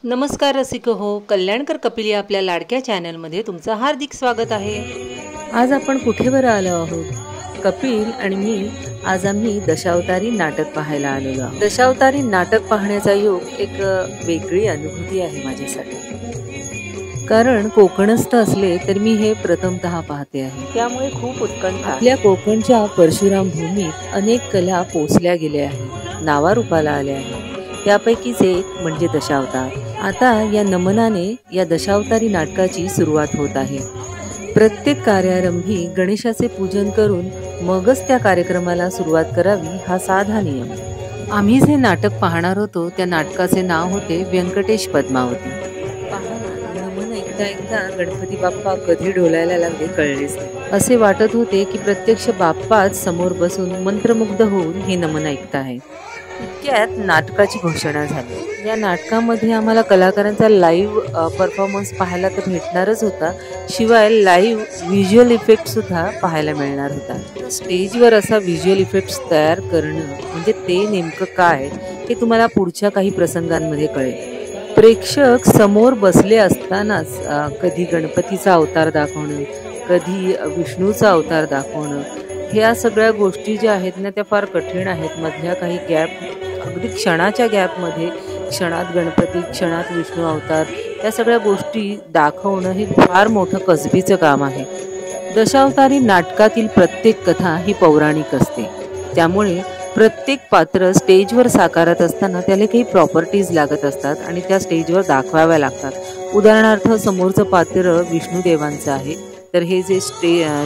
नमस्कार रसिक हो, कल्याणकर कपिल या आपल्या लाडक्या चॅनलमध्ये तुमचं हार्दिक स्वागत आहे। आज आपण कुठे बरं आलो आहोत? कपिल आणि मी आज आम्ही दशावतारी नाटक पाहायला आलेलो आहोत। दशावतारी नाटक पाहण्याचा योग एक वेगळी अनुभूती आहे माझ्यासाठी, कारण कोकणस्थ असले तर मी हे प्रथमतः पाहते आहे, त्यामुळे खूप उत्कंठा। आपल्या कोकणच्या परशुराम भूमीत अनेक कला पोचल्या गेल्या आहेत, नावारूपाला आल्या आहेत। त्यापैकीच एक म्हणजे दशावतार। आता या नमनाने या दशावतारी नाटकाची सुरुवात होत आहे। प्रत्येक कार्यारंभी गणेशाचे पूजन करून मगच त्या कार्यक्रमाला सुरुवात करावी हा साधा नियम। आम्ही जे नाटक पाहणार होतो त्या नाटकाचे नाव होते व्यंकटेश पद्मावती। नमन ऐकता गणपती बाप्पा कधी डोलायला लागले कळलेच नाही। असे वाटत होते की प्रत्यक्ष बाप्पाच समोर बसून मंत्रमुग्ध होऊन हे नमन ऐकत आहे। इतक्यात नाटकाची घोषणा झाली। या नाटकामध्ये आम्हाला कलाकारांचा लाईव्ह परफॉर्मन्स पाहायला तर भेटणारच होता, शिवाय लाईव्ह व्हिज्युअल इफेक्ट सुद्धा पाहायला मिळणार होता। स्टेजवर असा व्हिज्युअल इफेक्ट्स तयार करणं म्हणजे ते नेमकं काय हे तुम्हाला पुढच्या काही प्रसंगांमध्ये कळेल। प्रेक्षक समोर बसले असतानाच कधी गणपतीचा अवतार दाखवणं, कधी विष्णूचा अवतार दाखवणं, ह्या सगळ्या गोष्टी ज्या आहेत ना त्या फार कठीण आहेत। मधल्या काही गॅप, अगदी क्षणाच्या गॅपमध्ये क्षणात गणपती, क्षणात विष्णू अवतार, या सगळ्या गोष्टी दाखवणं हे फार मोठं कसबीचं काम आहे। दशावतारी नाटकातील प्रत्येक कथा ही पौराणिक असते, त्यामुळे प्रत्येक पात्र स्टेजवर साकारत असताना त्याला काही प्रॉपर्टीज लागत असतात आणि त्या स्टेजवर दाखवाव्या लागतात। उदाहरणार्थ समोरचं पात्र विष्णुदेवांचं आहे, तर हे जे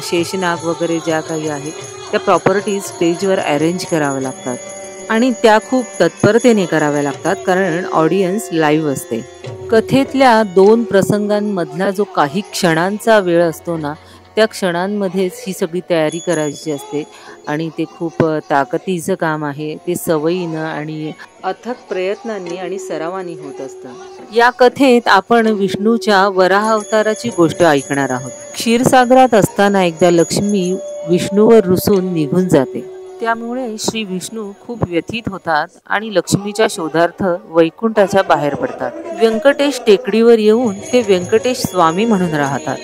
शेषनाग वगैरे ज्या काही आहेत त्या प्रॉपर्टीज स्टेजवर अरेंज कराव्या लागतात आणि त्या खूप तत्परतेने कराव्या लागतात, कारण ऑडियन्स लाईव्ह असते। कथेतल्या दोन प्रसंगांमधला जो काही क्षणांचा वेळ असतो ना, त्या क्षणांमध्येच ही सगळी तयारी करायची असते आणि ते खूप ताकदीचं काम आहे। ते सवयीनं आणि अथक प्रयत्नांनी आणि सरावानी होत असतं। या कथेत आपण विष्णूच्या वराह अवताराची गोष्ट ऐकणार आहोत। क्षीरसागरात असताना एकदा लक्ष्मी विष्णूवर रुसून निघून जाते, त्यामुळे श्री विष्णू खूप व्यथित होतात आणि लक्ष्मीच्या शोधार्थ वैकुंठाच्या बाहेर पडतात। व्यंकटेश टेकडीवर येऊन ते व्यंकटेश स्वामी म्हणून राहतात।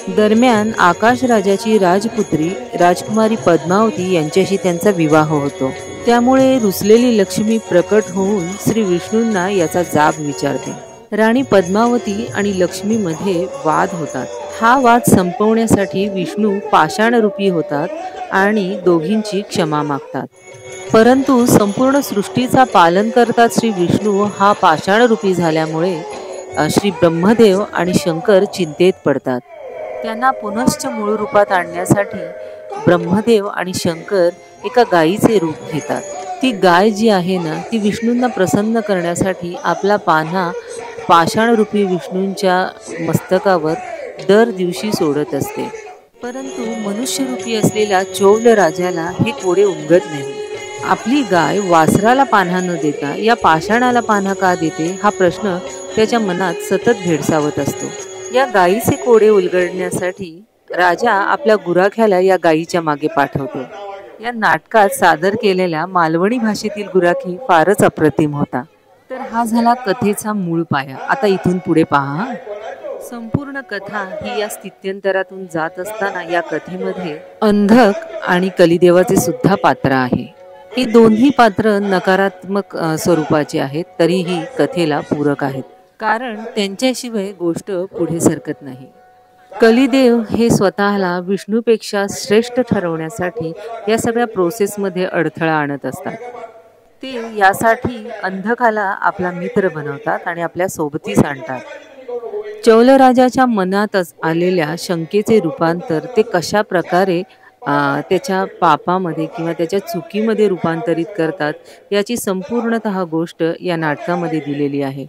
दरम्यान आकाश राजाची राजपुत्री राजकुमारी पद्मावती यांच्याशी त्यांचा विवाह होतो, त्यामुळे रुसलेली लक्ष्मी प्रकट होऊन श्री विष्णूंना याचा जाब विचारते। राणी पद्मावती आणि लक्ष्मीमध्ये वाद होतात। हा वाद संपवण्यासाठी विष्णू पाषाणरूपी होतात आणि दोघींची क्षमा मागतात, परंतु संपूर्ण सृष्टीचा पालन करतात श्री विष्णू हा पाषाणरूपी झाल्यामुळे श्री ब्रह्मदेव आणि शंकर चिंतेत पडतात। त्यांना पुनश्च मूळ रूपात आणण्यासाठी ब्रह्मदेव आणि शंकर एका गायीचे रूप घेतात। ती गाय जी आहे ना, ती विष्णूंना प्रसन्न करण्यासाठी आपला पान्हा पाषाणरूपी विष्णूंच्या मस्तकावर दर दिवशी सोडत असते, परंतु मनुष्यरूपी असलेल्या चौल राजाला हे कोडे उमगत नाही। आपली गाय वासराला पान्हा न देता या पाषाणाला पान्हा का देते हा प्रश्न त्याच्या मनात सतत भेडसावत असतो। या गायीचे कोडे उलगडण्यासाठी राजा आपल्या गुराख्याला या गायीच्या मागे पाठवतो। या नाटकात सादर केलेल्या मालवणी भाषेतील गुराखी फारच अप्रतिम होता। तर हा झाला कथेचा मूळ पाया। आता इथून पुढे पहा। संपूर्ण कथा ही या स्थित्यंतरातून जात असताना या कथेमध्ये अंधक आणि कलिदेवाचे सुद्धा पात्र आहे। ही दोन्ही पात्र नकारात्मक स्वरूपाचे आहेत, तरीही कथेला पूरक आहेत, कारण त्यांच्याशिवाय गोष्ट पुढे सरकत नाही। कलिदेव हे स्वतःला विष्णूपेक्षा श्रेष्ठ ठरवण्यासाठी या सगळ्या प्रोसेसमध्ये अडथळा आणत असतात। ते यासाठी अंधकाला आपला मित्र बनवतात आणि आपल्या सोबतीस आणतात। चौलराजाच्या मनात आलेल्या शंकेचे रूपांतर ते कशा प्रकारे त्याच्या पापामध्ये किंवा त्याच्या चुकीमध्ये रूपांतरित करतात याची संपूर्णतः गोष्ट या नाटकामध्ये दिलेली आहे।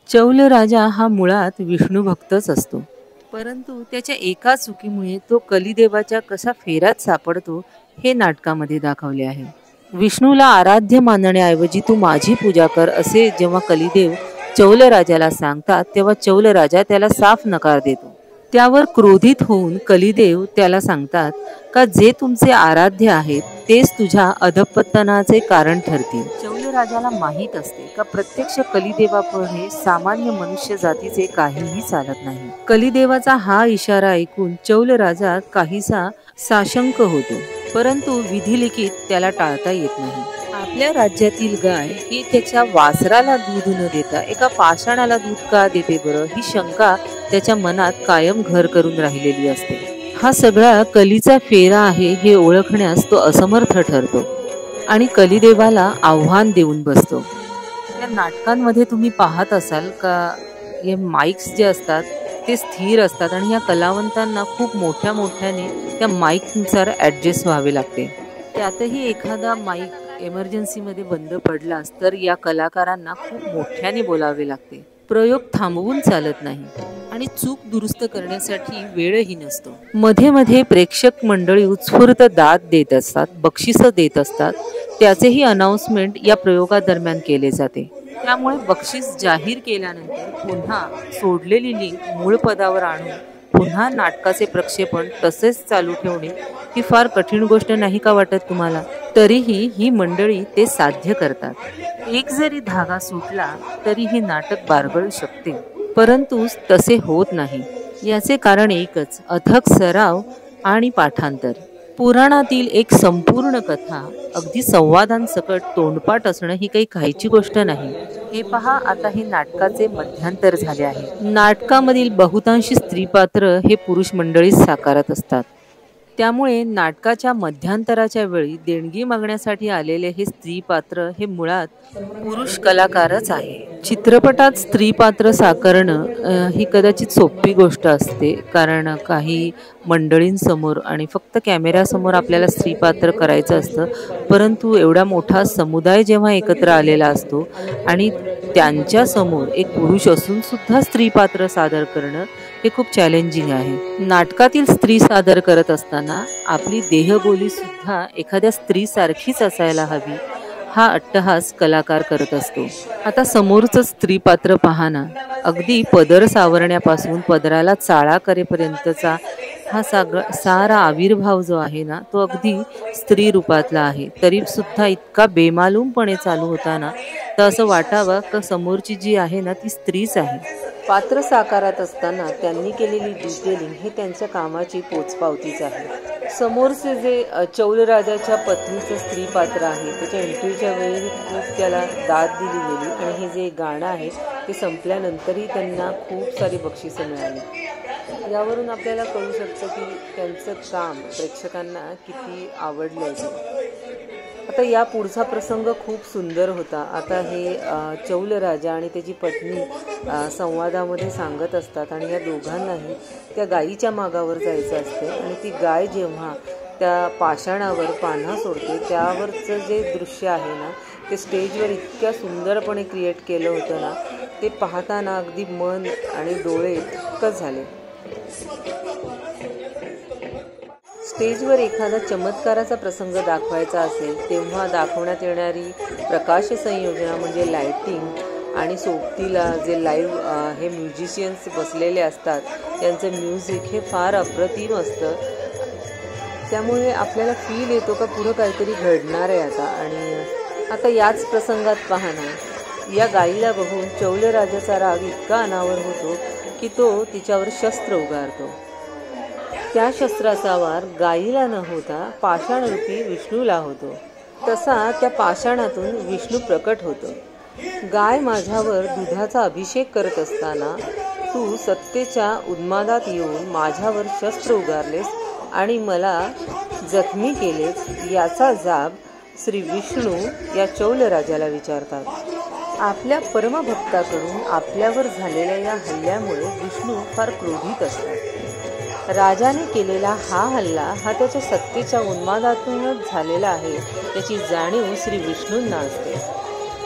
चौल राजा हा मुळात विष्णू भक्तच असतो, परंतु त्याच्या एका चुकीमुळे तो कलिदेवाच्या कसा फेऱ्यात सापडतो हे नाटकामध्ये दाखवले आहे। विष्णूला आराध्य मानण्याऐवजी तू माझी पूजा कर असे जेव्हा कलिदेव चौल राजाला सांगतात तेव्हा चौल राजा त्याला साफ नकार देतो. त्यावर क्रोधित होऊन कलिदेव त्याला सांगतात का जे तुमचे आराध्य आहेत तेच तुझ्या अधपतनाचे कारण ठरतील. चौल राजाला माहीत असते का प्रत्यक्ष कलिदेवापुढे सामान्य मनुष्य जातीचे काहीही चालत नाही. कलिदेवाचा हा इशारा ऐकून चौल राजा काहीसा साशंक होतो, परंतु विधिलिखित त्याला टाळता येत नाही. आपल्या राज्यातील गाय ही त्याच्या वासराला दूध न देता एका पाषाणाला दूध का देते बरं, ही शंका त्याच्या मनात कायम घर करून राहिलेली असते. हा सगळा कलीचा फेरा आहे हे ओळखण्यास तो असमर्थ ठरतो आणि कलिदेवाला आव्हान देऊन बसतो. या नाटकांमध्ये तुम्ही पाहत असाल का हे माईक्स जे असतात ते स्थिर असतात आणि या कलावंतांना खूप मोठ्याने त्या माईकनुसार ॲडजस्ट व्हावे लागते. त्यातही एखादा माईक एमर्जन्सीमध्ये बंद पडलास तर या कलाकारांना खूप मोठ्याने बोलावे लागते. प्रयोग थांबवून चालत नाही आणि चूक दुरुस्त करण्यासाठी वेळही नसतो. मध्ये प्रेक्षक मंडळी उत्स्फूर्त दाद देत असतात, बक्षिसं देत असतात. त्याचेही अनाउन्समेंट या प्रयोगादरम्यान केले जाते. त्यामुळे बक्षीस जाहीर केल्यानंतर पुन्हा सोडलेली लिंक मूळ पदावर आणून पुन्हा नाटकाचे प्रक्षेपण तसेच चालू ठेवणे ही फार कठीण गोष्ट नाही का वाटत तुम्हाला? तरीही ही मंडळी ते साध्य करतात. एक जरी धागा सुटला तरी हे नाटक बारगळू शकते, परंतु तसे होत नाही. याचे कारण एकच, अथक सराव आणि पाठांतर. पुराणातील एक संपूर्ण कथा अगदी संवादांसकट तोंडपाठ असणं ही काही खायची गोष्ट नाही. हे पहा, आता हे नाटकाचे मध्यांतर झाले आहे. नाटकामधील बहुतांशी स्त्रीपात्र हे पुरुष मंडळीच साकारत असतात. त्यामुळे नाटकाच्या मध्यांतराच्या वेळी देणगी मागण्यासाठी आलेले हे स्त्रीपात्र हे मुळात पुरुष कलाकारच आहे. चित्रपटात स्त्रीपात्र साकारणं ही कदाचित सोपी गोष्ट असते, कारण काही मंडळींसमोर आणि फक्त कॅमेऱ्यासमोर आपल्याला स्त्रीपात्र करायचं असतं. परंतु एवढा मोठा समुदाय जेव्हा एकत्र आलेला असतो आणि त्यांच्यासमोर एक पुरुष असून सुद्धा स्त्रीपात्र सादर करणं हे खूप चॅलेंजिंग आहे. नाटकातील स्त्री सादर करत असताना आपली देहबोली सुद्धा एखाद्या स्त्रीसारखीच असायला हवी, हा अट्टहास कलाकार करत असतो. आता समोरचं स्त्रीपात्र पाहना, अगदी पदर सावरण्यापासून पदराला चाळा करेपर्यंतचा हा सारा आविर्भाव जो आहे ना, तो अगदी स्त्री रूपातला आहे. तरी सुद्धा इतका बेमालूमपणे चालू होता ना, तर असं वाटावं का समोरची जी आहे ना ती स्त्रीच आहे. पात्र साकारत असताना त्यांनी केलेली डिटेलिंग हे त्यांच्या कामाची पोचपावतीच आहे. समोरचे जे चौल राजाच्या पत्नीचं स्त्री पात्र आहे, त्याच्या एंट्रीच्या वेळी खूप त्याला दाद दिली गेली आणि हे जे गाणं आहे ते संपल्यानंतरही त्यांना खूप सारी बक्षिसं मिळाली. यावरून आपल्याला कळू शकतं की त्यांचं काम प्रेक्षकांना किती आवडलं आहे. आता या पुढचा प्रसंग खूप सुंदर होता. आता हे चौल राजा आणि त्याची पत्नी संवादामध्ये सांगत असतात आणि या दोघांनाही त्या गायीच्या मागावर जायचं असते आणि ती गाय जेव्हा त्या पाषाणावर पान्हा सोडते त्यावरचं जे दृश्य आहे ना, ते स्टेजवर इतक्या सुंदरपणे क्रिएट केलं होतं ना, ते पाहताना अगदी मन आणि डोळे इतकंच झाले. स्टेजवर एखादा चमत्काराचा प्रसंग दाखवायचा असेल तेव्हा दाखवण्यात येणारी प्रकाश संयोजना म्हणजे लाइटिंग आणि सोबतीला जे लाईव्ह हे म्युझिशियन्स बसलेले असतात त्यांचं म्युझिक हे फार अप्रतिम असतं. त्यामुळे आपल्याला फील येतो का पुढं काहीतरी घडणार आहे आता. आणि आता याच प्रसंगात पाहणं, या गाईला बघून चौल राजाचा राग इतका अनावर होतो की तो तिच्यावर शस्त्र उगारतो. त्या शस्त्राचा वार गाईला न होता पाषाणरूपी विष्णूला होतो. तसा त्या पाषाणातून विष्णू प्रकट होतो. गाय माझ्यावर दुधाचा अभिषेक करत असताना तू सत्तेच्या उन्मादात येऊन माझ्यावर शस्त्र उगारलेस आणि मला जखमी केलेस, याचा जाब श्री विष्णू या चौल राजाला विचारतात. आपल्या परमभक्ताकडून आपल्यावर झालेल्या या हल्ल्यामुळे विष्णू फार क्रोधित असतात. राजाने केलेला हा हल्ला हा त्याच्या सत्तेच्या उन्मादातूनच झालेला आहे याची जाणीव श्री विष्णूंना असते.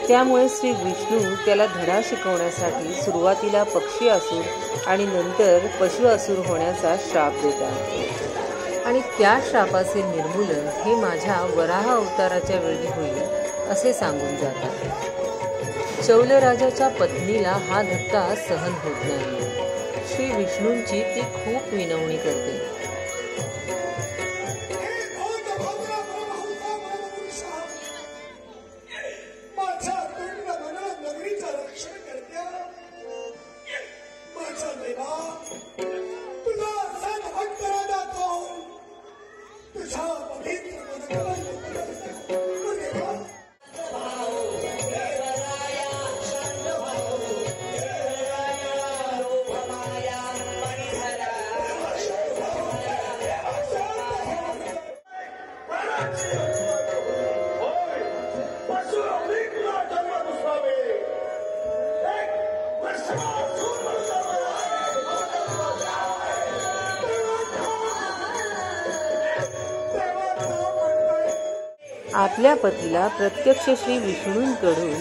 त्यामुळे श्री विष्णू त्याला धडा शिकवण्यासाठी सुरुवातीला पक्षी असुर आणि नंतर पशु असुर होण्याचा श्राप देतात आणि त्या श्रापाचे निर्मूलन हे माझ्या वराह अवताराच्या वेळी होईल असे सांगून जातात. चौल राजाच्या पत्नीला हा धक्का सहन होत नाही. श्री विष्णूंची ती खूप विनवणी करते. आपल्या पतीला प्रत्यक्ष श्री विष्णूंकडून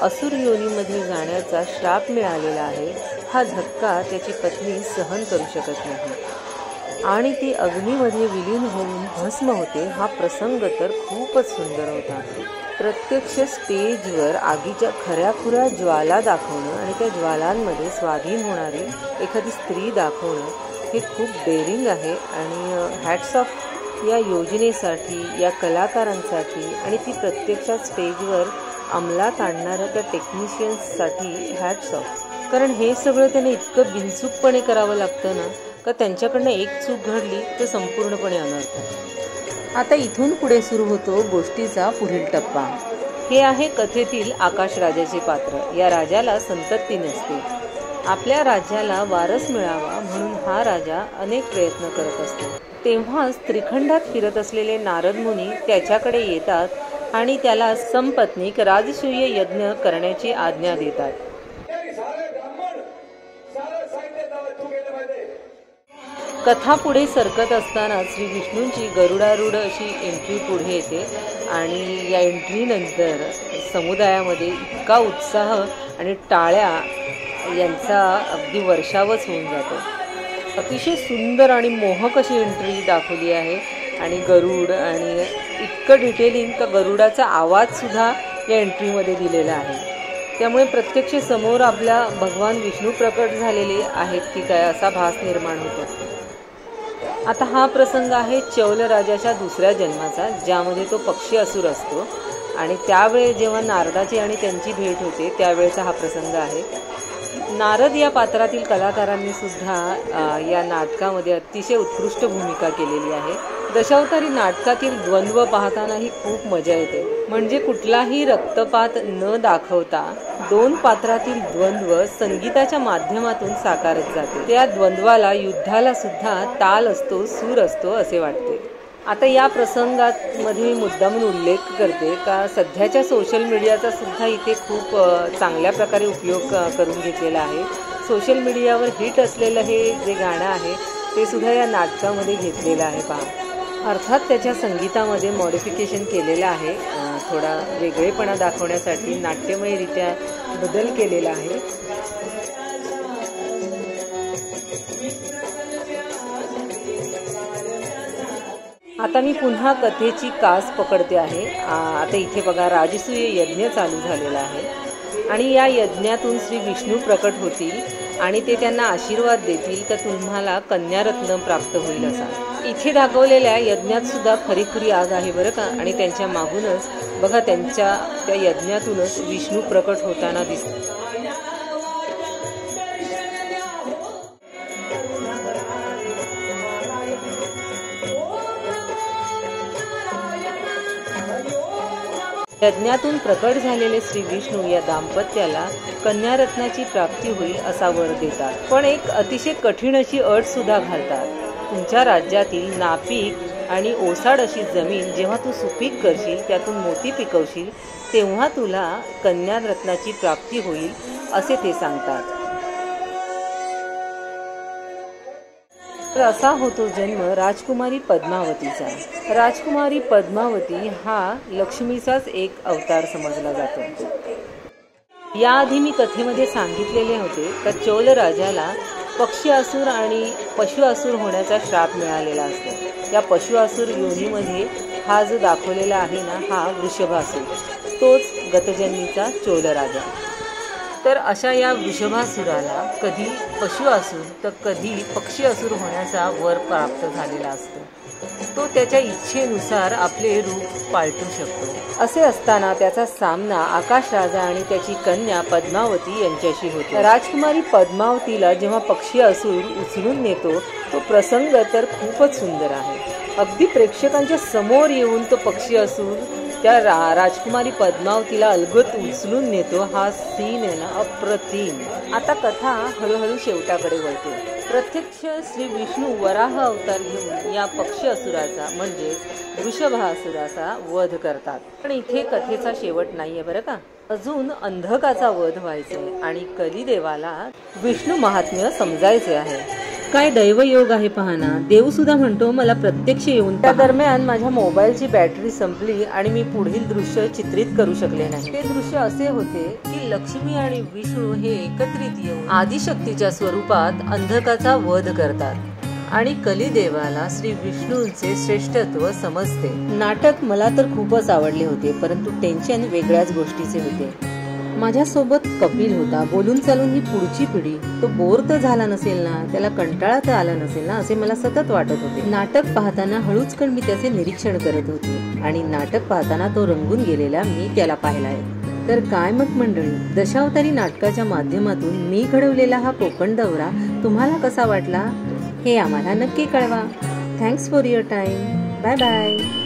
असुर योनीमध्ये जाण्याचा श्राप मिळालेला आहे. हा धक्का त्याची पत्नी सहन करू शकत नाही आणि ती अग्नीमध्ये विलीन होऊन भस्म होते. हा प्रसंग तर खूपच सुंदर होता. प्रत्यक्ष स्टेजवर आगीच्या खऱ्याखुऱ्या ज्वाला दाखवणं आणि त्या ज्वालांमध्ये स्वाधीन होणारी एखादी स्त्री दाखवणं हे खूप डेअरिंग आहे आणि हॅट्स ऑफ या योजनेसाठी, या कलाकारांसाठी आणि ती प्रत्यक्षात स्टेजवर अंमलात आणणाऱ्या त्या टेक्निशियन्ससाठी हॅट्स ऑफ. कारण हे सगळं त्याने इतकं बिनचूकपणे करावं लागतं ना का त्यांच्याकडनं एक चूक घडली तर संपूर्णपणे अनर्थ. आता इथून पुढे सुरू होतो गोष्टीचा पुढील टप्पा. हे आहे कथेतील आकाश राजाचे पात्र. या राजाला संतती नसते. आपल्या राज्याला वारस मिळावा म्हणून हा राजा अनेक प्रयत्न करत असतो. तेव्हाच त्रिखंडात फिरत असलेले नारद मुनी त्याच्याकडे येतात आणि त्याला संपत्नीक राजसूय यज्ञ करण्याची आज्ञा देतात. कथा पुढे सरकत असताना श्री विष्णूंची गरुडारूढ अशी एंट्री पुढे येते आणि या एंट्रीनंतर समुदायामध्ये इतका उत्साह आणि टाळ्या यांचा अगदी वर्षावच होऊन जातो. अतिशय सुंदर आणि मोहक अशी एंट्री दाखवली आहे आणि गरुड आणि इतकं डिटेलिंग का गरुडाचा आवाजसुद्धा या एंट्रीमध्ये दिलेला आहे. त्यामुळे प्रत्यक्ष समोर आपल्या भगवान विष्णू प्रकट झालेले आहेत की काय असा भास निर्माण होतो. आता हा प्रसंग आहे चौल राजाच्या दुसऱ्या जन्माचा, ज्यामध्ये तो पक्षी असुर असतो आणि त्यावेळी जेव्हा नारदाची आणि त्यांची भेट होते त्यावेळेचा हा प्रसंग आहे. नारद या पात्रातील कलाकारांनी सुद्धा या नाटकामध्ये अतिशय उत्कृष्ट भूमिका केलेली आहे. दशावतारी नाटकातील द्वंद्व पाहतानाही खूप मजा येते. म्हणजे कुठलाही रक्तपात न दाखवता दोन पात्रातील द्वंद्व संगीताच्या माध्यमातून साकारत जाते. त्या द्वंद्वाला, युद्धाला सुद्धा ताल असतो, सूर असतो असे वाटते. आता या प्रसंगामध्ये मी मुद्दामून उल्लेख करते का सध्याच्या सोशल मीडियाचा सुद्धा इथे खूप चांगल्या प्रकारे उपयोग करून घेतलेला आहे. सोशल मीडियावर हिट असलेलं हे जे गाणं आहे ते सुद्धा या नाटकामध्ये घेतलेलं आहे. पहा, अर्थात त्याच्या संगीतामध्ये मॉडिफिकेशन केलेलं आहे. थोडा वेगळेपणा दाखवण्यासाठी नाट्यमयरित्या बदल केलेला आहे. आता मी पुन्हा कथेची कास पकडते आहे. आता इथे बघा राजसूय यज्ञ चालू झालेला आहे आणि या यज्ञातून श्री विष्णू प्रकट होतील आणि ते त्यांना आशीर्वाद देतील तर तुम्हाला कन्यारत्न प्राप्त होईल असा. इथे दाखवलेल्या यज्ञात सुद्धा खरीखुरी आग आहे बरं का. आणि त्यांच्या मागूनच बघा त्यांच्या त्या यज्ञातूनच विष्णू प्रकट होताना दिसतो. यज्ञातून प्रकट झालेले श्री विष्णू या दाम्पत्याला कन्यारत्नाची प्राप्ती होईल असा वर देतात. पण एक अतिशय कठीण अशी अट सुद्धा घालतात. तुमच्या राज्यातील नापीक आणि ओसाड अशी जमीन जेव्हा तू सुपीक करशील, त्यातून मोती पिकवशील, तेव्हा तुला कन्यारत्नाची प्राप्ती होईल असे ते सांगतात. तर असा होतो जन्म राजकुमारी पद्मावतीचा. राजकुमारी पद्मावती हा लक्ष्मीचाच एक अवतार समजला जातो. याआधी मी कथेमध्ये सांगितलेले होते का चौल राजाला पक्षी असुर आणि पशु असुर होण्याचा श्राप मिळालेला असतो. या पशु असुर योनीमध्ये हा जो दाखवलेला आहे ना, हा वृषभासुर, तोच गतजन्मीचा चौल राजा. तर अशा या वृषभासुराला कधी पशु असुर तर कधी पक्षी असुर होण्याचा वर प्राप्त झालेला असतो. तो त्याच्या इच्छेनुसार आपले रूप पालटू शकतो. असे असताना त्याचा सामना आकाश राजा आणि त्याची कन्या पद्मावती यांच्याशी होतो. राजकुमारी पद्मावतीला जेव्हा पक्षी असुर उचलून नेतो तो प्रसंग तर खूपच सुंदर आहे. अगदी प्रेक्षकांच्या समोर येऊन तो पक्षी असुर त्या राजकुमारी पद्मावतीला अलगद उचलून नेतो. हा सीन आहे ना अप्रतिम. आता कथा हळूहळू शेवटाकडे वळते. प्रत्यक्ष श्री विष्णू वराह अवतार घेऊन या पक्षी असुराचा म्हणजे वृषभासुराचा वध करतात. पण इथे कथेचा शेवट नाहीये बरं का. अजून अंधकाचा वध व्हायचाय आणि कलिदेवाला विष्णू महात्म्य समजायचे आहे. काय दैवयोग आहे पहाना. देव सुद्धा म्हणतो मला प्रत्यक्ष येऊन. त्या दरम्यान माझ्या मोबाईलची बॅटरी संपली आणि मी पुढील दृश्य चित्रित करू शकले नाही. ते दृश्य असे होते की लक्ष्मी आणि विष्णू हे एकत्रित येऊन आदिशक्तीच्या स्वरूपात अंधकाचा वध करतात आणि कलिदेवाला श्री विष्णूंचे श्रेष्ठत्व समजते. नाटक मला तर खूपच आवडले होते, परंतु टेन्शन वेगळ्याच गोष्टीचे होते. माझ्यासोबत कपिल होता. बोलून चालून ही पुढची पिढी तो बोर तर झाला नसेल ना, त्याला कंटाळा तर आला नसेल ना, असे मला सतत वाटत होते. नाटक पाहताना हळूचकण मी त्याचे निरीक्षण करत होते आणि नाटक पाहताना तो रंगून गेलेला मी त्याला पाहिलाय. तर काय मग मंडळी, दशावतारी नाटकाच्या माध्यमातून मी घडवलेला हा कोकण दौरा तुम्हाला कसा वाटला हे आम्हाला नक्की कळवा. Thanks for your time. Bye bye.